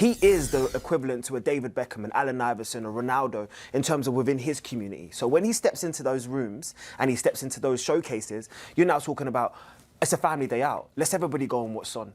He is the equivalent to a David Beckham, an Allen Iverson, or Ronaldo in terms of within his community. So when he steps into those rooms and he steps into those showcases, you're now talking about, it's a family day out. Let's everybody go and watch Son.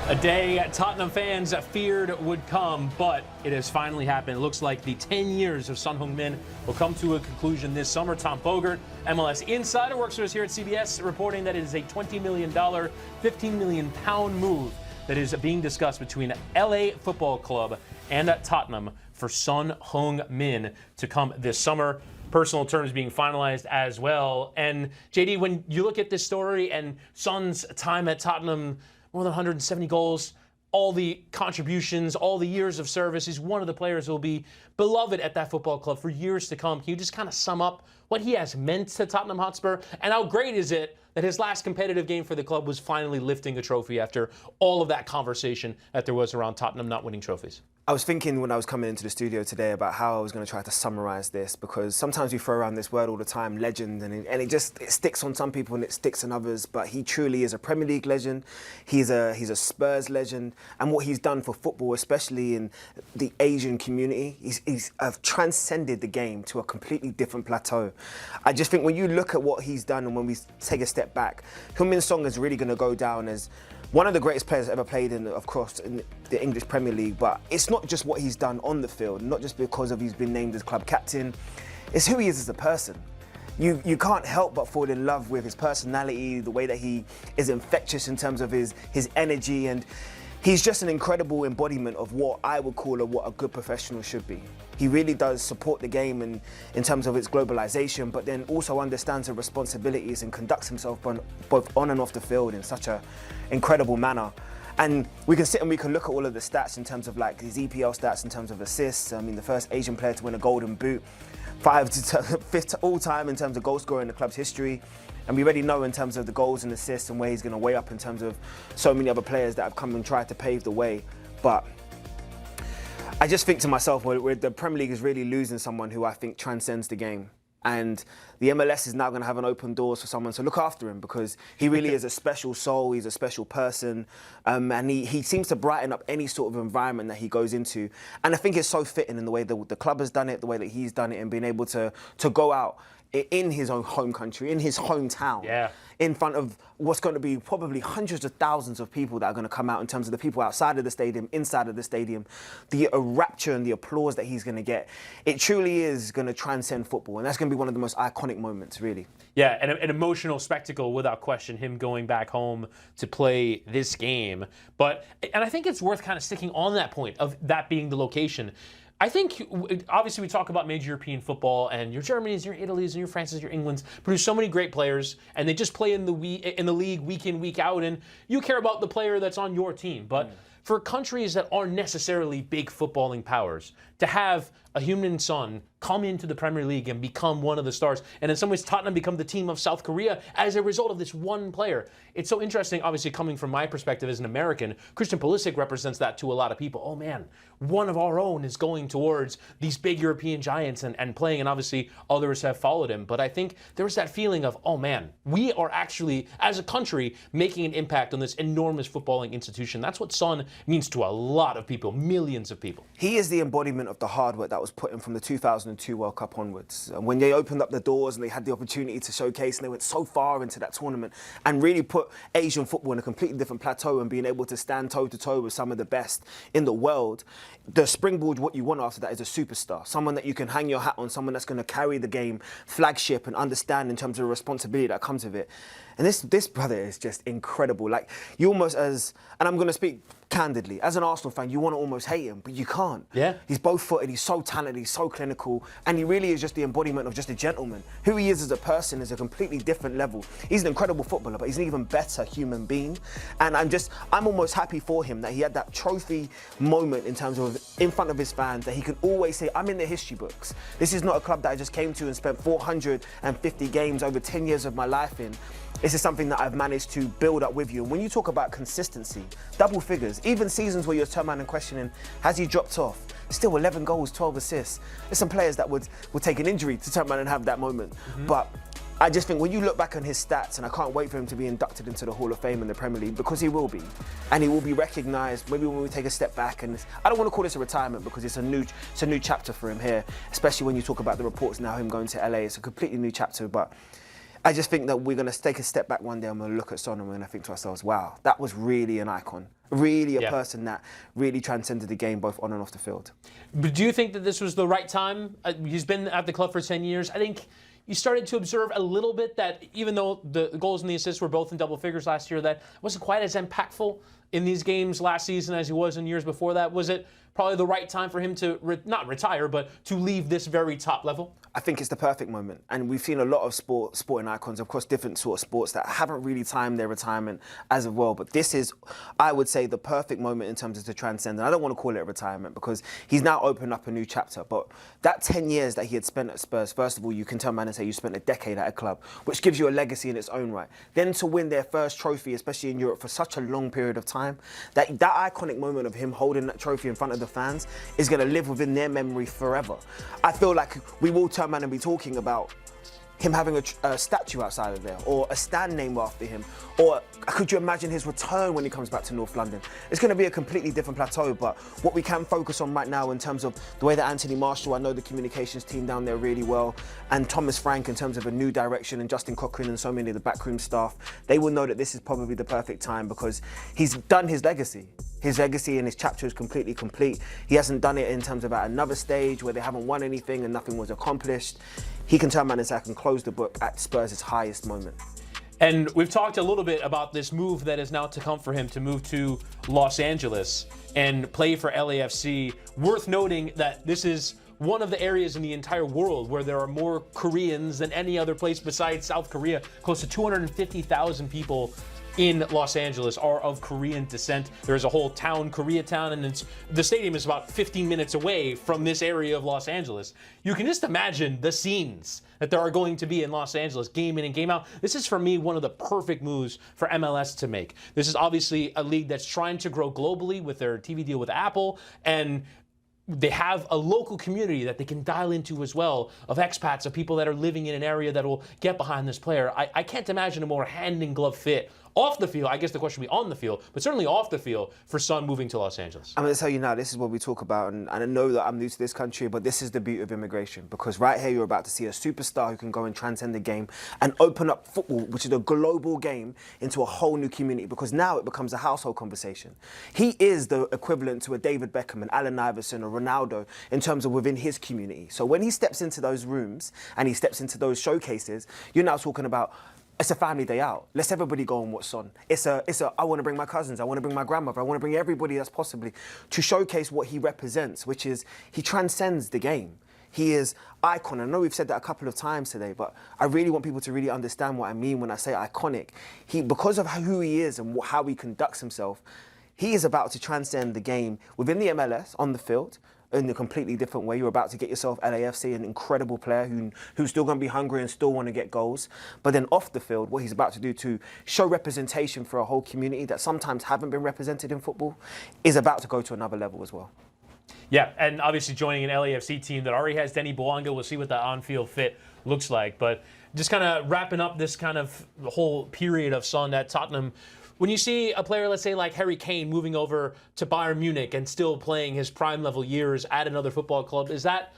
A day Tottenham fans feared would come, but it has finally happened. It looks like the 10 years of Son Heung-min will come to a conclusion this summer. Tom Bogert, MLS insider, works for us here at CBS, reporting that it is a $20 million, £15 million move that is being discussed between LA Football Club and Tottenham for Son Heung-min to come this summer. Personal terms being finalized as well. And JD, when you look at this story and Son's time at Tottenham, more than 170 goals, all the contributions, all the years of service. He's one of the players who will be beloved at that football club for years to come. Can you just kind of sum up what he has meant to Tottenham Hotspur? And how great is it that his last competitive game for the club was finally lifting a trophy after all of that conversation that there was around Tottenham not winning trophies? I was thinking when I was coming into the studio today about how I was going to try to summarize this, because sometimes we throw around this word all the time, legend, and it sticks on some people and it sticks on others, but he truly is a Premier League legend. He's a Spurs legend, and what he's done for football, especially in the Asian community, he's transcended the game to a completely different plateau. I just think when you look at what he's done and when we take a step back, Heung-min Son is really going to go down as one of the greatest players ever played in, of course, in the English Premier League. But it's not just what he's done on the field, not just because of he's been named as club captain. It's who he is as a person. You can't help but fall in love with his personality, the way that he is infectious in terms of his energy, and he's just an incredible embodiment of what I would call what a good professional should be. He really does support the game in terms of its globalization, but then also understands the responsibilities and conducts himself both on and off the field in such an incredible manner. And we can sit and we can look at all of the stats in terms of like his EPL stats in terms of assists. I mean, the first Asian player to win a golden boot, 5th all time in terms of goal scorer in the club's history. And we already know in terms of the goals and assists and where he's going to weigh up in terms of so many other players that have come and tried to pave the way. But I just think to myself, the Premier League is really losing someone who I think transcends the game. And the MLS is now going to have an open doors for someone to look after him, because he really is a special soul, he's a special person, and he seems to brighten up any sort of environment that he goes into. And I think it's so fitting in the way that the club has done it, the way that he's done it, and being able to go out in his own home country, in his hometown, in front of what's going to be probably hundreds of thousands of people that are going to come out in terms of the people outside of the stadium, inside of the stadium, the rapture and the applause that he's going to get. It truly is going to transcend football, and that's going to be one of the most iconic moments, really. Yeah, and an emotional spectacle without question, him going back home to play this game. And I think it's worth kind of sticking on that point of that being the location. I think, obviously, we talk about major European football, and your Germanys, your Italys, and your Frances, your Englands produce so many great players, and they just play in the league week in, week out, and you care about the player that's on your team. But for countries that aren't necessarily big footballing powers, to have a Heung-min Son come into the Premier League and become one of the stars, and in some ways Tottenham become the team of South Korea as a result of this one player. It's so interesting, obviously, coming from my perspective as an American. Christian Pulisic represents that to a lot of people. Oh man, one of our own is going towards these big European giants and playing, and obviously others have followed him. But I think there was that feeling of, oh man, we are actually, as a country, making an impact on this enormous footballing institution. That's what Son means to a lot of people, millions of people. He is the embodiment of the hard work that was put in from the 2002 World Cup onwards. And when they opened up the doors and they had the opportunity to showcase, and they went so far into that tournament and really put Asian football in a completely different plateau and being able to stand toe-to-toe with some of the best in the world, the springboard, what you want after that is a superstar, someone that you can hang your hat on, someone that's going to carry the game flagship and understand in terms of the responsibility that comes with it. And this brother is just incredible. Like, you almost and I'm going to speak candidly, as an Arsenal fan, you want to almost hate him, but you can't. Yeah. He's both-footed, he's so talented, he's so clinical, and he really is just the embodiment of just a gentleman. Who he is as a person is a completely different level. He's an incredible footballer, but he's an even better human being. And I'm almost happy for him that he had that trophy moment in terms of in front of his fans, that he can always say, I'm in the history books. This is not a club that I just came to and spent 450 games over 10 years of my life in. This is something that I've managed to build up with you. And when you talk about consistency, double figures, even seasons where you're turning around and questioning, has he dropped off? Still 11 goals, 12 assists. There's some players that would take an injury to turn around and have that moment. But I just think when you look back on his stats, and I can't wait for him to be inducted into the Hall of Fame in the Premier League, because he will be. And he will be recognised maybe when we take a step back. And I don't want to call this a retirement because it's a new chapter for him here, especially when you talk about the reports now, him going to LA. It's a completely new chapter. But I just think that we're going to take a step back one day and we're going to look at Son and we're going to think to ourselves, wow, that was really an icon. Really a person that really transcended the game both on and off the field. But do you think that this was the right time? He's been at the club for 10 years. I think you started to observe a little bit that even though the goals and the assists were both in double figures last year, that wasn't quite as impactful in these games last season as he was in years before that. Was it probably the right time for him to not retire, but to leave this very top level? I think it's the perfect moment. And we've seen a lot of sporting icons, of course, different sort of sports that haven't really timed their retirement as of well. But this is, I would say, the perfect moment in terms of to transcend. And I don't want to call it a retirement because he's now opened up a new chapter. But that 10 years that he had spent at Spurs, first of all, you can turn around and say you spent a decade at a club, which gives you a legacy in its own right. Then to win their first trophy, especially in Europe, for such a long period of time, that iconic moment of him holding that trophy in front of the fans is going to live within their memory forever. I feel like we will turn around and be talking about him having a statue outside of there, or a stand named after him, or could you imagine his return when he comes back to North London? It's going to be a completely different plateau, but what we can focus on right now in terms of the way that Anthony Marshall, I know the communications team down there really well, and Thomas Frank in terms of a new direction, and Justin Cochran and so many of the backroom staff, they will know that this is probably the perfect time because he's done his legacy. His legacy and his chapter is completely complete. He hasn't done it in terms of at another stage where they haven't won anything and nothing was accomplished. He can turn around and say, I can close the book at Spurs' highest moment. And we've talked a little bit about this move that is now to come for him to move to Los Angeles and play for LAFC. Worth noting that this is one of the areas in the entire world where there are more Koreans than any other place besides South Korea. Close to 250,000 people in Los Angeles are of Korean descent. There is a whole town, Koreatown, and the stadium is about 15 minutes away from this area of Los Angeles. You can just imagine the scenes that there are going to be in Los Angeles, game in and game out. This is, for me, one of the perfect moves for MLS to make. This is obviously a league that's trying to grow globally with their TV deal with Apple, and they have a local community that they can dial into as well, of expats, of people that are living in an area that will get behind this player. I can't imagine a more hand-in-glove fit off the field. I guess the question would be on the field, but certainly off the field for Son moving to Los Angeles. I'm going to tell you now, this is what we talk about, and I know that I'm new to this country, but this is the beauty of immigration, because right here you're about to see a superstar who can go and transcend the game and open up football, which is a global game, into a whole new community, because now it becomes a household conversation. He is the equivalent to a David Beckham and Allen Iverson or Ronaldo in terms of within his community. So when he steps into those rooms and he steps into those showcases, you're now talking about, it's a family day out. Let's everybody go and watch Son. It's a, I want to bring my cousins, I want to bring my grandmother, I want to bring everybody that's possibly to showcase what he represents, which is he transcends the game. He is icon. I know we've said that a couple of times today, but I really want people to really understand what I mean when I say iconic. Because of who he is and how he conducts himself, he is about to transcend the game within the MLS, on the field, in a completely different way. You're about to get yourself LAFC, an incredible player who's still going to be hungry and still want to get goals. But then off the field, what he's about to do to show representation for a whole community that sometimes haven't been represented in football is about to go to another level as well. Yeah, and obviously joining an LAFC team that already has Denny Bouanga. We'll see what the on-field fit looks like. But just kind of wrapping up this kind of whole period of Son at Tottenham, when you see a player, let's say like Harry Kane, moving over to Bayern Munich and still playing his prime level years at another football club, is that,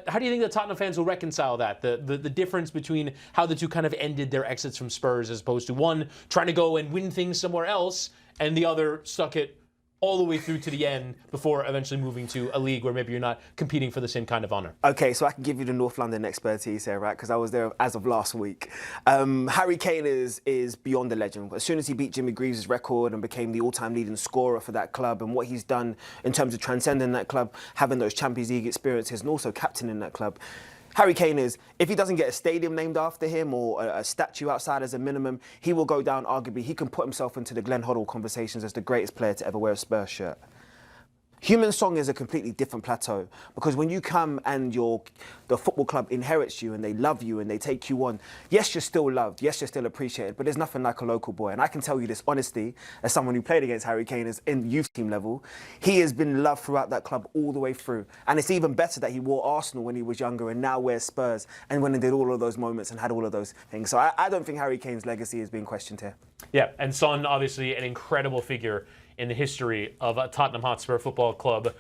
how do you think the Tottenham fans will reconcile that? The difference between how the two kind of ended their exits from Spurs, as opposed to one trying to go and win things somewhere else and the other stuck it all the way through to the end before eventually moving to a league where maybe you're not competing for the same kind of honor. Okay, so I can give you the North London expertise here, right? Because I was there as of last week. Harry Kane is beyond the legend. As soon as he beat Jimmy Greaves' record and became the all-time leading scorer for that club, and what he's done in terms of transcending that club, having those Champions League experiences, and also captaining that club, Harry Kane is, if he doesn't get a stadium named after him or a statue outside as a minimum, he will go down, arguably, he can put himself into the Glenn Hoddle conversations as the greatest player to ever wear a Spurs shirt. Heung-Min Song is a completely different plateau, because when you come and the football club inherits you and they love you and they take you on, yes, you're still loved, yes, you're still appreciated, but there's nothing like a local boy. And I can tell you this honestly, as someone who played against Harry Kane in youth team level, he has been loved throughout that club all the way through. And it's even better that he wore Arsenal when he was younger and now wears Spurs, and when he did all of those moments and had all of those things. So I don't think Harry Kane's legacy is being questioned here. Yeah, and Son, obviously an incredible figure in the history of Tottenham Hotspur Football Club.